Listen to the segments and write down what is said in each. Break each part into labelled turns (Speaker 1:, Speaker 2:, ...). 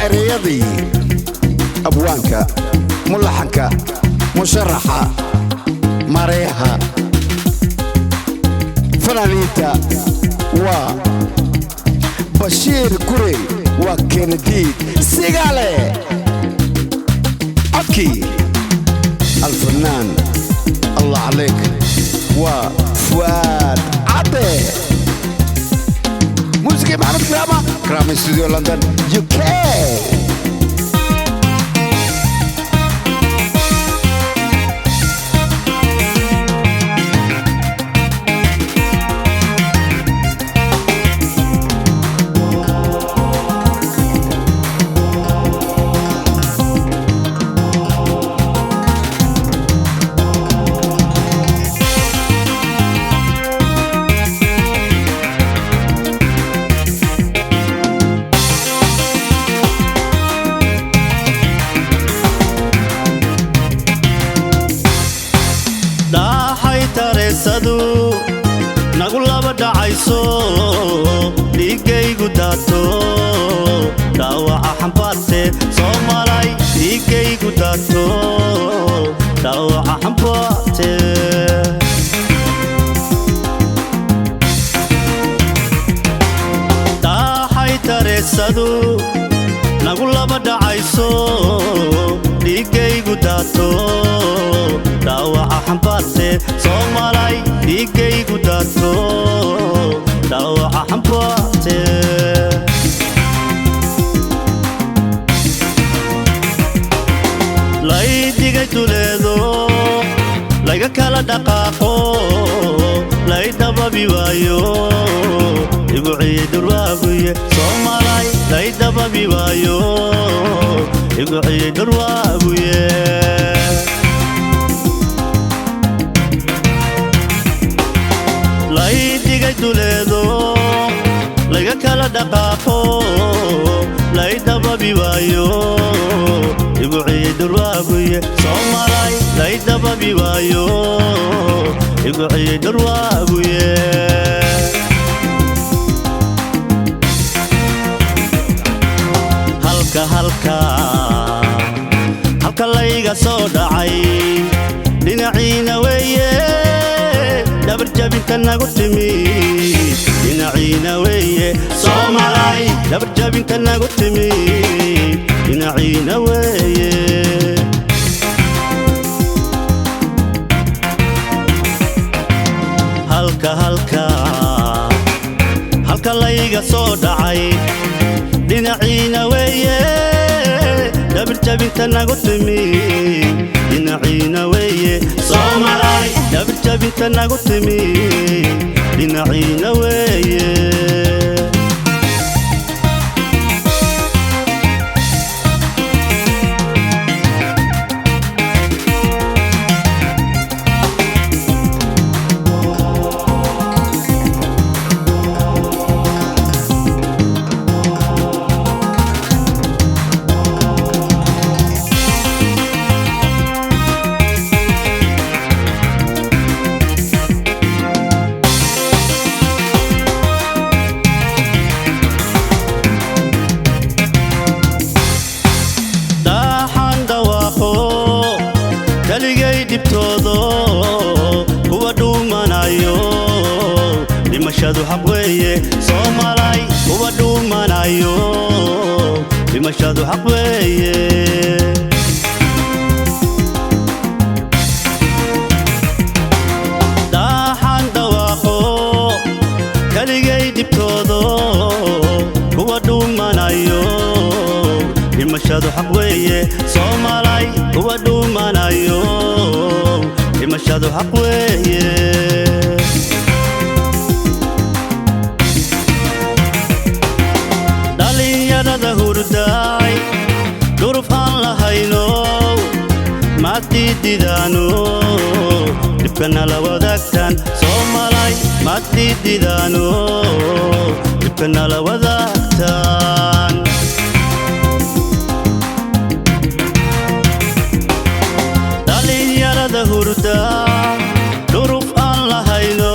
Speaker 1: وعريضي أبوانك ملحنك مشرحة مريها فنانيتا وبشير كوري وكندي سيغالي أبكي الفنان الله عليك وفؤاد عطي موسيقى محمد كرامة استوديو لندن UK.
Speaker 2: sadu nagu laba dhacayso dhiigaygu daato dhaawaca xambaarte Soomalay dhiigaygu daato dhaawaca xambaarte daahay tareesadu nagu laba dhacayso dhiigaygu daato dhaawaca xambaarte Soomalay dhiigaygu daato dhaawaca xambaarte laydigay tuleedo layga kala dhaqaaqo laydababi waayo igu ciidur waaguye Soomalay laydababi waayo igu ciidur waaguye laydigay tuleedo layga kala dhaqaaqo laydababi waayo igu ciidur waaguye Soomalay laydababi waayo igu ciidur waaguye halka layga soo dhacay dhinaciina weeye dabar jabinta nagu timi dhinaciina weeye Soomalay dabar jabinta nagu timi dhinaciina weeye halka layga soo dhacay dhinaciina weeye dabar jabinta nagu timi dhinaciina weeye Soomalay dabar jabinta nagu timi dhinaciina weeye kuwa dhuumanayo dhimashadu xaq weeye Soomalay kuwa dhuumanayo dhimashadu xaq weeye daaxan dhawaaqo kaligay dhibtoodo kuwa dhuumanayo dhimashadu xaq weeye Soomalay kuwa dhuumanayo dhimashadu xaq weeye dhalinyarada hurdaay duruf aan lahayno maadididaano dhibkana la wadaagtaan Soomalay maadididaano dhibkana la wadaagtaan hurda duruf aan lahayno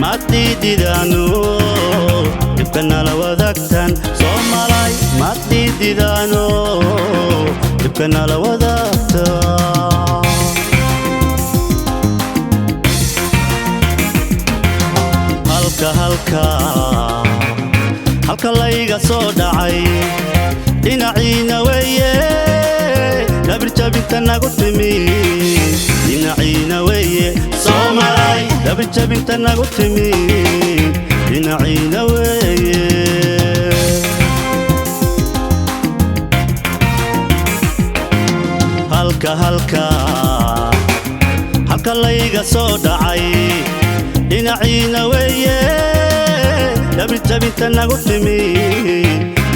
Speaker 2: maadididaano dhibkana la wadaagtaan wadaagtaan Soomalay ma diididaano dhibkana la wadaagtaan halka layga soo dhacay dhinaciina weeye dabir jabinta nagu timi dhinaciina weeye Soomalay dabir jabinta nagu timi dhinaciina weeye halka layga soo dhacay dhinaciina weeye dabir jabinta nagu timi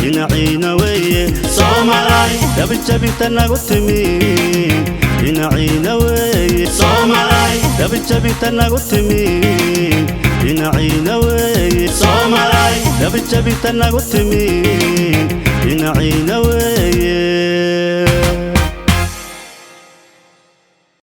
Speaker 2: dhinaciina weeye Soomalay dabir jabinta nagu timi dhinaciina weeye Soomalay dabir jabinta nagu timi dhinaciina weeye Soomalay dabir jabinta nagu timi